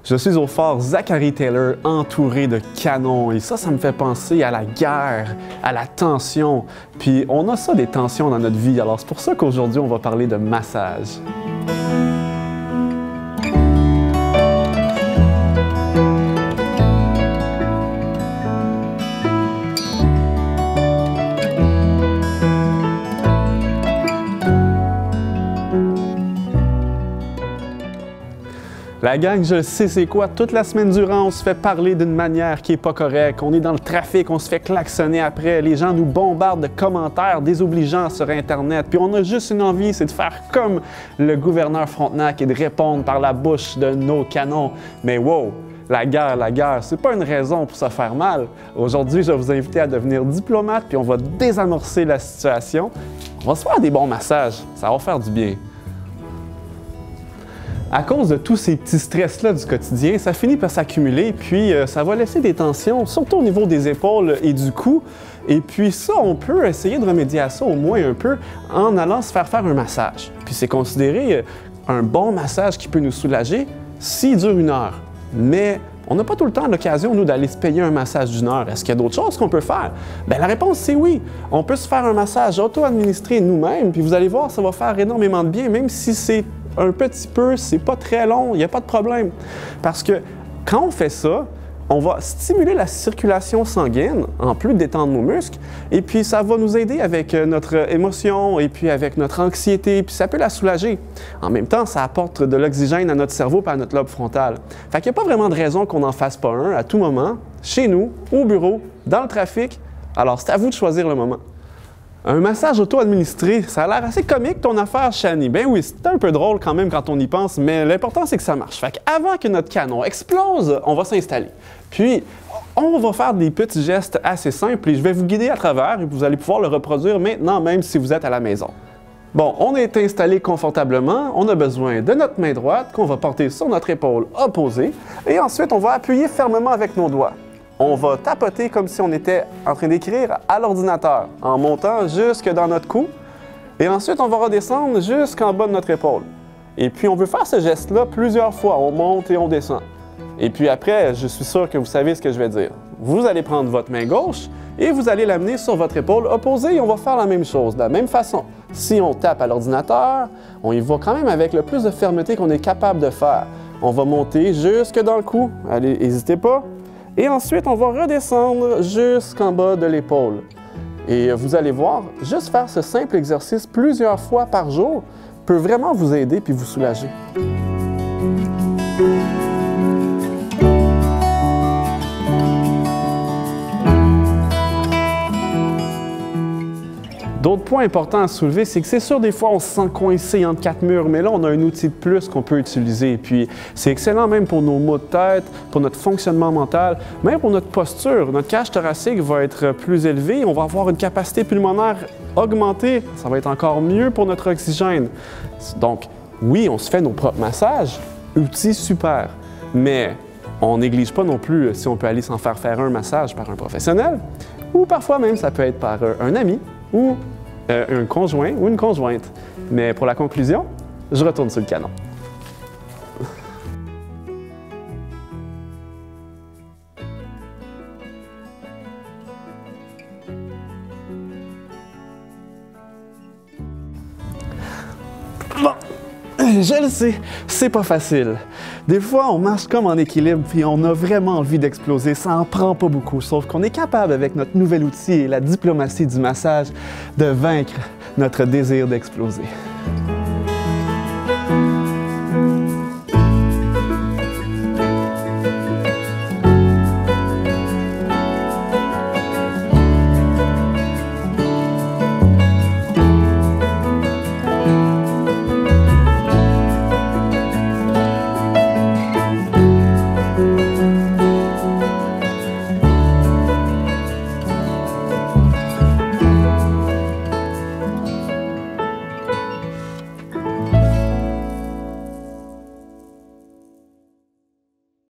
Je suis au fort Zachary Taylor, entouré de canons, et ça me fait penser à la guerre, à la tension. Puis on a ça, des tensions dans notre vie, alors c'est pour ça qu'aujourd'hui on va parler de massage. La gang, je le sais c'est quoi, toute la semaine durant, on se fait parler d'une manière qui est pas correcte, on est dans le trafic, on se fait klaxonner après, les gens nous bombardent de commentaires désobligeants sur Internet, puis on a juste une envie, c'est de faire comme le gouverneur Frontenac et de répondre par la bouche de nos canons. Mais wow! La guerre, c'est pas une raison pour se faire mal. Aujourd'hui, je vais vous inviter à devenir diplomate, puis on va désamorcer la situation. On va se faire des bons massages, ça va faire du bien. À cause de tous ces petits stress-là du quotidien, ça finit par s'accumuler, puis ça va laisser des tensions, surtout au niveau des épaules et du cou. Et puis ça, on peut essayer de remédier à ça au moins un peu en allant se faire un massage. Puis c'est considéré un bon massage qui peut nous soulager s'il dure 1 heure. Mais on n'a pas tout le temps l'occasion, nous, d'aller se payer un massage d'1 heure. Est-ce qu'il y a d'autres choses qu'on peut faire? Bien, la réponse, c'est oui. On peut se faire un massage auto-administré nous-mêmes, puis vous allez voir, ça va faire énormément de bien, même si c'est un petit peu, c'est pas très long, il n'y a pas de problème. Parce que quand on fait ça, on va stimuler la circulation sanguine, en plus de détendre nos muscles, et puis ça va nous aider avec notre émotion et puis avec notre anxiété, puis ça peut la soulager. En même temps, ça apporte de l'oxygène à notre cerveau et à notre lobe frontal. Fait qu'il n'y a pas vraiment de raison qu'on n'en fasse pas un à tout moment, chez nous, au bureau, dans le trafic. Alors, c'est à vous de choisir le moment. Un massage auto-administré, ça a l'air assez comique ton affaire, Shani. Ben oui, c'est un peu drôle quand même quand on y pense, mais l'important c'est que ça marche. Fait qu'avant que notre canon explose, on va s'installer. Puis, on va faire des petits gestes assez simples et je vais vous guider à travers et vous allez pouvoir le reproduire maintenant même si vous êtes à la maison. Bon, on est installé confortablement, on a besoin de notre main droite qu'on va porter sur notre épaule opposée et ensuite on va appuyer fermement avec nos doigts. On va tapoter comme si on était en train d'écrire à l'ordinateur, en montant jusque dans notre cou. Et ensuite, on va redescendre jusqu'en bas de notre épaule. Et puis, on veut faire ce geste-là plusieurs fois. On monte et on descend. Et puis après, je suis sûr que vous savez ce que je vais dire. Vous allez prendre votre main gauche et vous allez l'amener sur votre épaule opposée et on va faire la même chose, de la même façon. Si on tape à l'ordinateur, on y va quand même avec le plus de fermeté qu'on est capable de faire. On va monter jusque dans le cou. Allez, n'hésitez pas. Et ensuite, on va redescendre jusqu'en bas de l'épaule. Et vous allez voir, juste faire ce simple exercice plusieurs fois par jour peut vraiment vous aider puis vous soulager. D'autres points importants à soulever, c'est que c'est sûr, des fois, on se sent coincé entre 4 murs, mais là, on a un outil de plus qu'on peut utiliser. Puis, c'est excellent même pour nos maux de tête, pour notre fonctionnement mental, même pour notre posture. Notre cage thoracique va être plus élevée, on va avoir une capacité pulmonaire augmentée. Ça va être encore mieux pour notre oxygène. Donc, oui, on se fait nos propres massages, outil super, mais on néglige pas non plus si on peut aller s'en faire un massage par un professionnel, ou parfois même, ça peut être par un ami, ou un conjoint ou une conjointe. Mais pour la conclusion, je retourne sur le canon. Bon, je le sais, c'est pas facile. Des fois, on marche comme en équilibre puis on a vraiment envie d'exploser. Ça en prend pas beaucoup, sauf qu'on est capable, avec notre nouvel outil et la diplomatie du massage, de vaincre notre désir d'exploser.